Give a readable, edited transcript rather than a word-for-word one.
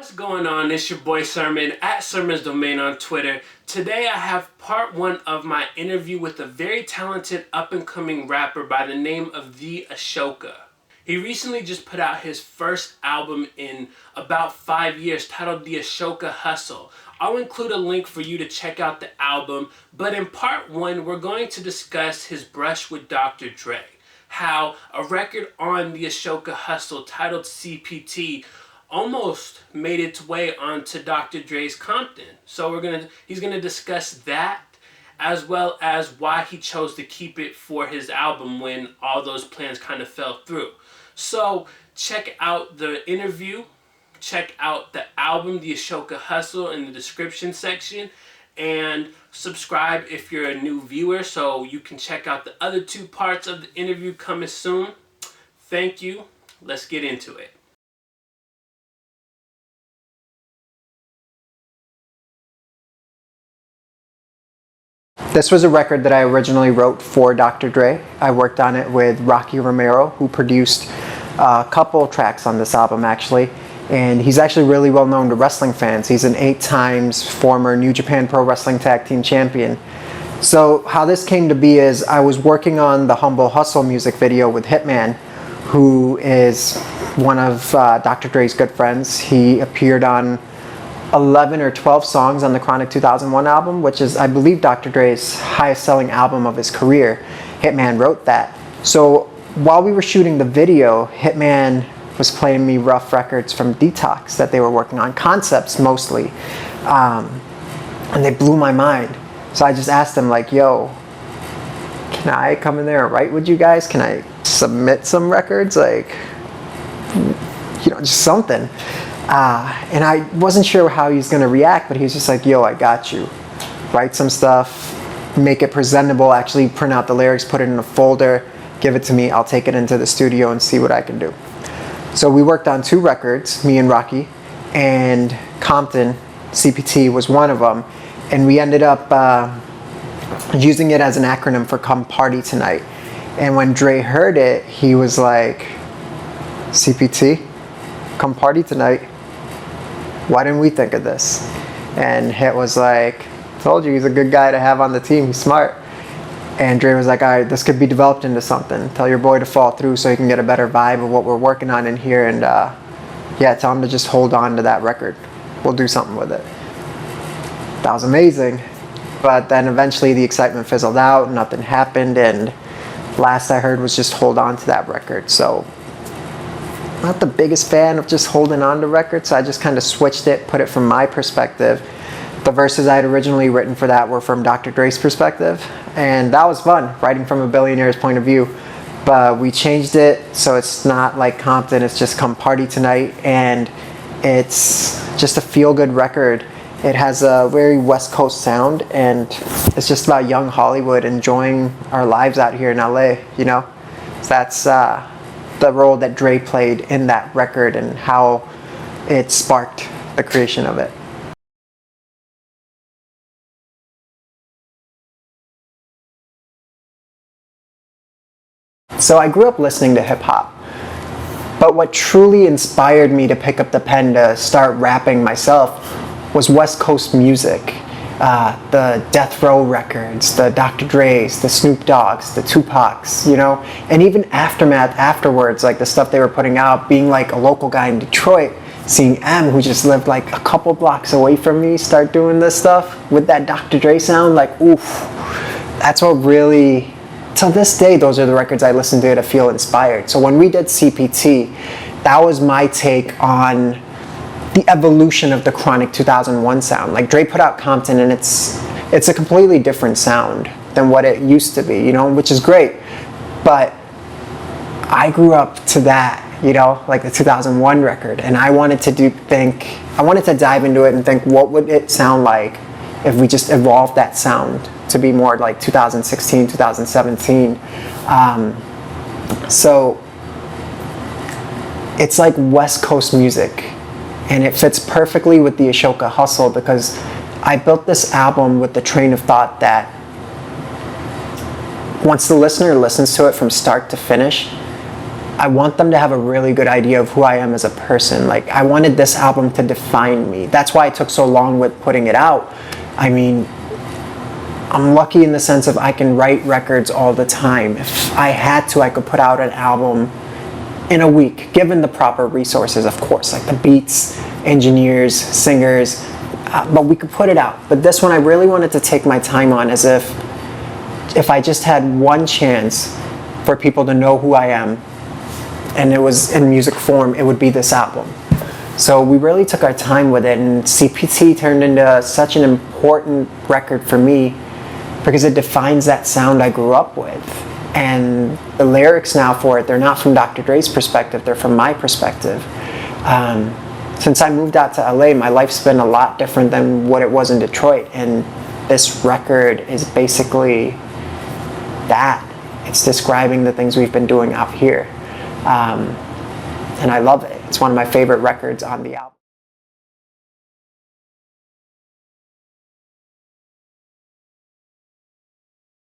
What's going on? It's your boy Sermon at Sermon's Domain on Twitter. Today I have part one of my interview with a very talented up-and-coming rapper by the name of the Asoka. He recently just put out his first album in about 5 years titled The Asoka Hustle. I'll include a link for you to check out the album, but in part one we're going to discuss his brush with Dr. Dre. How a record on The Asoka Hustle titled CPT almost made its way onto Dr. Dre's Compton. So he's gonna discuss that, as well as why he chose to keep it for his album when all those plans kind of fell through. So check out the interview, check out the album, The Asoka Hustle, in the description section, and subscribe if you're a new viewer so you can check out the other two parts of the interview coming soon. Thank you. Let's get into it. This was a record that I originally wrote for Dr. Dre. I worked on it with Rocky Romero, who produced a couple tracks on this album actually. And he's actually really well known to wrestling fans. He's an 8 times former New Japan Pro Wrestling Tag Team Champion. So how this came to be is I was working on the Humble Hustle music video with Hitman, who is one of Dr. Dre's good friends. He appeared on 11 or 12 songs on the Chronic 2001 album, which is, I believe, Dr. Dre's highest selling album of his career. Hitman wrote that. So while we were shooting the video, Hitman was playing me rough records from Detox that they were working on, concepts mostly, and they blew my mind. So I just asked him, like, yo, can I come in there and write with you guys? Can I submit some records? Like, you know, just something. And I wasn't sure how he was going to react, but he was just like, yo, I got you. Write some stuff, make it presentable, actually print out the lyrics, put it in a folder, give it to me, I'll take it into the studio and see what I can do. So we worked on 2 records, me and Rocky, and Compton, CPT, was one of them. And we ended up using it as an acronym for Come Party Tonight. And when Dre heard it, he was like, CPT, Come Party Tonight. Why didn't we think of this? And Hit was like, told you, he's a good guy to have on the team, he's smart. And Dre was like, all right, this could be developed into something. Tell your boy to fall through so he can get a better vibe of what we're working on in here. And yeah, tell him to just hold on to that record. We'll do something with it. That was amazing. But then eventually the excitement fizzled out, nothing happened, and last I heard was just hold on to that record. So not the biggest fan of just holding on to records, so I just kind of switched it, put it from my perspective. The verses I had originally written for that were from Dr. Dre's perspective, and that was fun, writing from a billionaire's point of view. But we changed it so it's not like Compton, it's just Come Party Tonight, and it's just a feel-good record. It has a very West Coast sound, and it's just about young Hollywood enjoying our lives out here in LA, you know? So that's the role that Dre played in that record and how it sparked the creation of it. So I grew up listening to hip hop, but what truly inspired me to pick up the pen to start rapping myself was West Coast music. The Death Row records, the Dr. Dre's, the Snoop Dogg's, the Tupac's, you know, and even Aftermath afterwards, like the stuff they were putting out, being like a local guy in Detroit, seeing M, who just lived like a couple blocks away from me, start doing this stuff with that Dr. Dre sound, like, oof, that's what really, till this day, those are the records I listen to feel inspired. So when we did CPT, that was my take on the evolution of the Chronic 2001 sound. Like, Dre put out Compton, and it's a completely different sound than what it used to be, you know, which is great. But I grew up to that, you know, like the 2001 record, and I wanted to dive into it and think, what would it sound like if we just evolved that sound to be more like 2016, 2017. So it's like West Coast music. And it fits perfectly with the Asoka Hustle because I built this album with the train of thought that once the listener listens to it from start to finish, I want them to have a really good idea of who I am as a person. Like, I wanted this album to define me. That's why it took so long with putting it out. I mean, I'm lucky in the sense of I can write records all the time. If I had to, I could put out an album in a week, given the proper resources, of course, like the beats, engineers, singers, but we could put it out. But this one I really wanted to take my time on, as if I just had one chance for people to know who I am, and it was in music form, it would be this album. So we really took our time with it, and CPT turned into such an important record for me because it defines that sound I grew up with. And the lyrics now for it, they're not from Dr. Dre's perspective, they're from my perspective. Since I moved out to LA, my life's been a lot different than what it was in Detroit, and this record is basically that. It's describing the things we've been doing out here. And I love it. It's one of my favorite records on the album.